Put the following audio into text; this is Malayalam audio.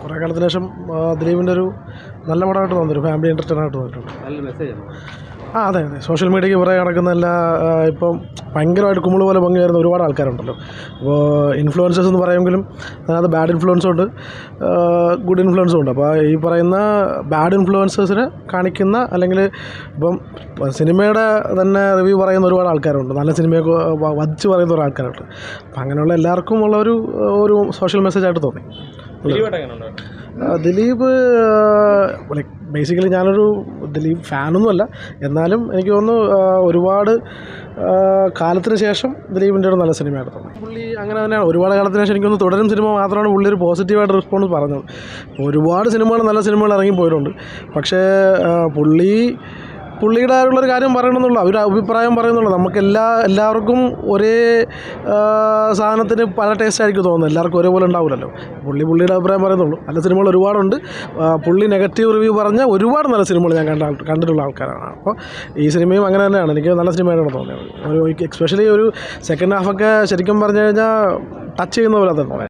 കുറേ കാലത്തിന് ശേഷം ദിലീപിൻ്റെ ഒരു നല്ല പടമായിട്ട് തോന്നിയൊരു ഫാമിലി എൻ്റർടൈനായിട്ട് തോന്നിയിട്ടുണ്ട്. നല്ല മെസ്സേജാണ്. അതെ സോഷ്യൽ മീഡിയയ്ക്ക് പുറകെ നടക്കുന്ന എല്ലാ ഇപ്പം ഭയങ്കരമായിട്ട് കുമിള് പോലെ പൊങ്ങി വരുന്ന ഒരുപാട് ആൾക്കാരുണ്ടല്ലോ. അപ്പോൾ ഇൻഫ്ലുവൻസേഴ്സ് എന്ന് പറയുമെങ്കിലും അതിനകത്ത് ബാഡ് ഇൻഫ്ലുവൻസും ഉണ്ട്, ഗുഡ് ഇൻഫ്ലുവൻസും ഉണ്ട്. അപ്പോൾ ഈ പറയുന്ന ബാഡ് ഇൻഫ്ലുവൻസേഴ്സിനെ കാണിക്കുന്ന അല്ലെങ്കിൽ ഇപ്പം സിനിമയുടെ തന്നെ റിവ്യൂ പറയുന്ന ഒരുപാട് ആൾക്കാരുണ്ട്, നല്ല സിനിമയൊക്കെ വധിച്ച് പറയുന്ന ഒരു ആൾക്കാരുണ്ട്. അപ്പം അങ്ങനെയുള്ള എല്ലാവർക്കും ഉള്ള ഒരു സോഷ്യൽ മെസ്സേജായിട്ട് തോന്നി. ദിലീപ് ലൈക്ക് ബേസിക്കലി ഞാനൊരു ദിലീപ് ഫാനൊന്നുമല്ല, എന്നാലും എനിക്ക് തോന്നുന്നു ഒരുപാട് കാലത്തിന് ശേഷം ദിലീപിൻ്റെ ഒരു നല്ല സിനിമയായിട്ട് തോന്നി. പുള്ളി അങ്ങനെ തന്നെയാണ്, ഒരുപാട് കാലത്തിന് ശേഷം എനിക്കൊന്ന് തുടരും സിനിമ മാത്രമാണ് പുള്ളി ഒരു പോസിറ്റീവായിട്ട് റെസ്പോൺസ് പറഞ്ഞത്. ഒരുപാട് സിനിമകൾ നല്ല സിനിമകൾ ഇറങ്ങിപ്പോയിട്ടുണ്ട്, പക്ഷേ പുള്ളിയുടെ ആയിട്ടുള്ളൊരു കാര്യം പറയണമെന്നുള്ള ഒരു അഭിപ്രായം പറയുന്നുള്ളൂ. എല്ലാവർക്കും ഒരേ സാധനത്തിന് പല ടേസ്റ്റ് ആയിരിക്കും തോന്നുന്നത്, എല്ലാവർക്കും ഒരേപോലെ ഉണ്ടാവില്ലല്ലോ. പുള്ളിയുടെ അഭിപ്രായം പറയുന്നുള്ളൂ. നല്ല സിനിമകൾ ഒരുപാടുണ്ട്. പുള്ളി നെഗറ്റീവ് റിവ്യൂ പറഞ്ഞ ഒരുപാട് നല്ല സിനിമകൾ ഞാൻ കണ്ടിട്ടുള്ള ആൾക്കാരാണ്. അപ്പോൾ ഈ സിനിമയും അങ്ങനെ തന്നെയാണ്, എനിക്ക് നല്ല സിനിമയായിട്ടാണ് തോന്നിയത്. എസ്പെഷ്യലി ഒരു സെക്കൻഡ് ഹാഫൊക്കെ ശരിക്കും പറഞ്ഞു കഴിഞ്ഞാൽ ടച്ച് ചെയ്യുന്ന പോലെ തന്നെ.